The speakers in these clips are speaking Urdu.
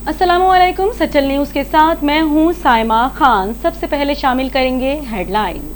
السلام علیکم، سچل نیوز کے ساتھ میں ہوں سائمہ خان۔ سب سے پہلے شامل کریں گے ہیڈ لائنز۔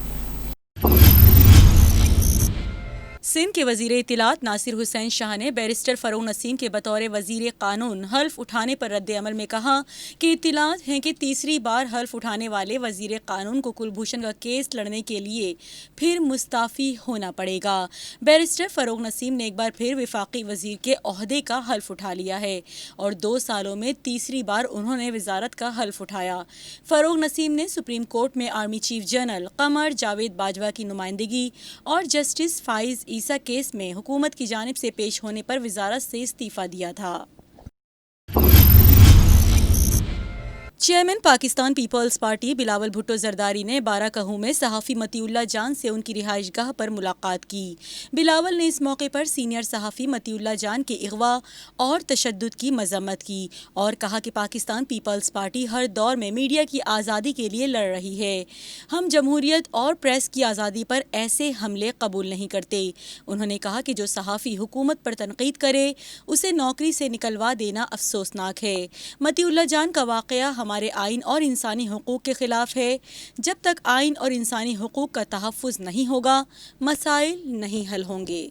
سندھ کے وزیر اطلاعات ناصر حسین شاہ نے بیرسٹر فروغ نسیم کے بطور وزیر قانون حلف اٹھانے پر رد عمل میں کہا کہ اطلاعات ہیں کہ تیسری بار حلف اٹھانے والے وزیر قانون کو کلبھوشن کا کیس لڑنے کے لیے پھر مستعفی ہونا پڑے گا۔ بیرسٹر فروغ نسیم نے ایک بار پھر وفاقی وزیر کے عہدے کا حلف اٹھا لیا ہے اور 2 سالوں میں تیسری بار انہوں نے وزارت کا حلف اٹھایا۔ فروغ نسیم نے سپریم کورٹ میں army chief general Qamar Javed Bajwa کی نمائندگی اور جسٹس فائز عیسیٰ کیس میں حکومت کی جانب سے پیش ہونے پر وزارت سے استعفیٰ دیا تھا۔ چیئرمین پاکستان پیپلز پارٹی بلاول بھٹو زرداری نے بارہ کہوں میں صحافی مطیع اللہ جان سے ان کی رہائش گاہ پر ملاقات کی۔ بلاول نے اس موقع پر سینئر صحافی مطیع اللہ جان کے اغوا اور تشدد کی مذمت کی اور کہا کہ پاکستان پیپلز پارٹی ہر دور میں میڈیا کی آزادی کے لیے لڑ رہی ہے۔ ہم جمہوریت اور پریس کی آزادی پر ایسے حملے قبول نہیں کرتے۔ انہوں نے کہا کہ جو صحافی حکومت پر تنقید کرے اسے نوکری سے نکلوا دینا افسوسناک ہے۔ مطیع اللہ جان کا واقعہ ہمارے آئین اور انسانی حقوق کے خلاف ہے۔ جب تک آئین اور انسانی حقوق کا تحفظ نہیں ہوگا، مسائل نہیں حل ہوں گے۔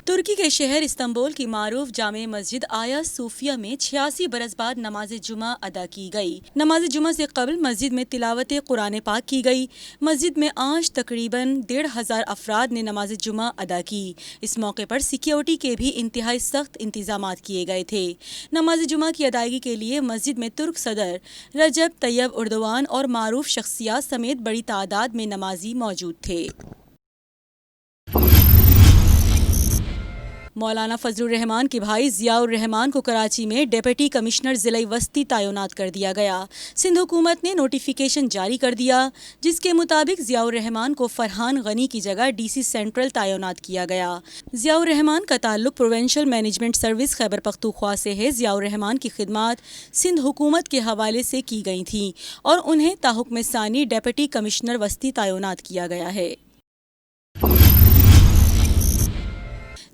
ترکی کے شہر استنبول کی معروف جامع مسجد آیا صوفیہ میں 86 برس بعد نماز جمعہ ادا کی گئی۔ نماز جمعہ سے قبل مسجد میں تلاوت قرآن پاک کی گئی۔ مسجد میں آج تقریباً 1,500 افراد نے نماز جمعہ ادا کی۔ اس موقع پر سیکیورٹی کے بھی انتہائی سخت انتظامات کیے گئے تھے۔ نماز جمعہ کی ادائیگی کے لیے مسجد میں ترک صدر رجب طیب اردوان اور معروف شخصیات سمیت بڑی تعداد میں نمازی موجود تھے۔ مولانا فضل الرحمان کے بھائی ضیاء الرحمان کو کراچی میں ڈپٹی کمشنر ضلع وسطی تعینات کر دیا گیا۔ سندھ حکومت نے نوٹیفیکیشن جاری کر دیا جس کے مطابق ضیاء الرحمان کو فرحان غنی کی جگہ ڈی سی سینٹرل تعینات کیا گیا۔ ضیاء الرحمان کا تعلق provincial management service Khyber Pakhtunkhwa سے ہے۔ ضیاء الرحمان کی خدمات سندھ حکومت کے حوالے سے کی گئی تھیں اور انہیں تاحکم ثانی ڈپٹی کمشنر وسطی تعینات کیا گیا ہے۔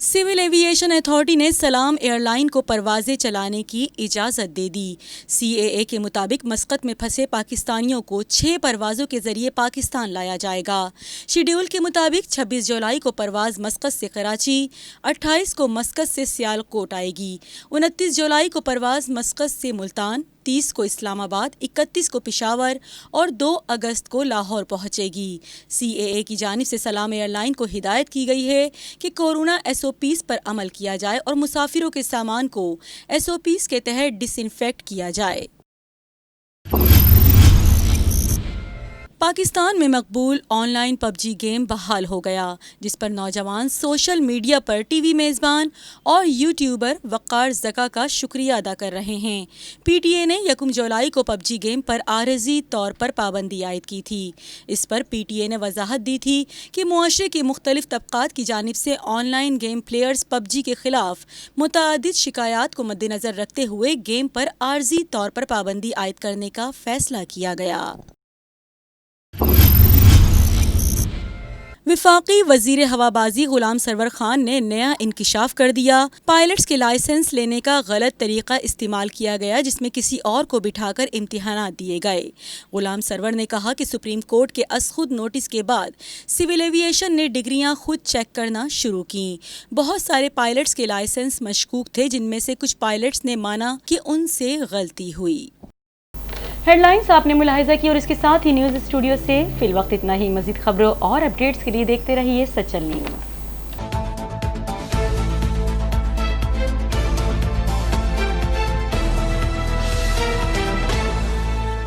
سول ایوییشن اتھارٹی نے سلام ایئر لائن کو پروازیں چلانے کی اجازت دے دی۔ سی اے اے کے مطابق مسقط میں پھنسے پاکستانیوں کو 6 پروازوں کے ذریعے پاکستان لایا جائے گا۔ شیڈول کے مطابق 26 جولائی کو پرواز مسقط سے کراچی، 28 کو مسقط سے سیالکوٹ آئے گی، 29 جولائی کو پرواز مسقط سے ملتان، 30 کو اسلام آباد، 31 کو پشاور اور 2 اگست کو لاہور پہنچے گی۔ سی اے اے کی جانب سے سلام ایئر لائن کو ہدایت کی گئی ہے کہ کورونا ایس او پیز پر عمل کیا جائے اور مسافروں کے سامان کو ایس او پیز کے تحت ڈس انفیکٹ کیا جائے۔ پاکستان میں مقبول online PUBG game بحال ہو گیا جس پر نوجوان سوشل میڈیا پر ٹی وی میزبان اور یوٹیوبر وقار زکا کا شکریہ ادا کر رہے ہیں۔ پی ٹی اے نے 1 جولائی کو پب جی گیم پر عارضی طور پر پابندی عائد کی تھی۔ اس پر پی ٹی اے نے وضاحت دی تھی کہ معاشرے کے مختلف طبقات کی جانب سے online game players PUBG کے خلاف متعدد شکایات کو مد نظر رکھتے ہوئے گیم پر عارضی طور پر پابندی عائد کرنے کا فیصلہ کیا گیا۔ وفاقی وزیر ہوابازی غلام سرور خان نے نیا انکشاف کر دیا۔ پائلٹس کے لائسنس لینے کا غلط طریقہ استعمال کیا گیا جس میں کسی اور کو بٹھا کر امتحانات دیے گئے۔ غلام سرور نے کہا کہ سپریم کورٹ کے از خود نوٹس کے بعد سول ایوییشن نے ڈگریاں خود چیک کرنا شروع کیں۔ بہت سارے پائلٹس کے لائسنس مشکوک تھے جن میں سے کچھ پائلٹس نے مانا کہ ان سے غلطی ہوئی۔ ہیڈ لائنز آپ نے ملاحظہ کی اور اس کے ساتھ ہی نیوز اسٹوڈیو سے فی الوقت اتنا ہی۔ مزید خبروں اور اپڈیٹس کے لیے دیکھتے رہیے سچل نیوز۔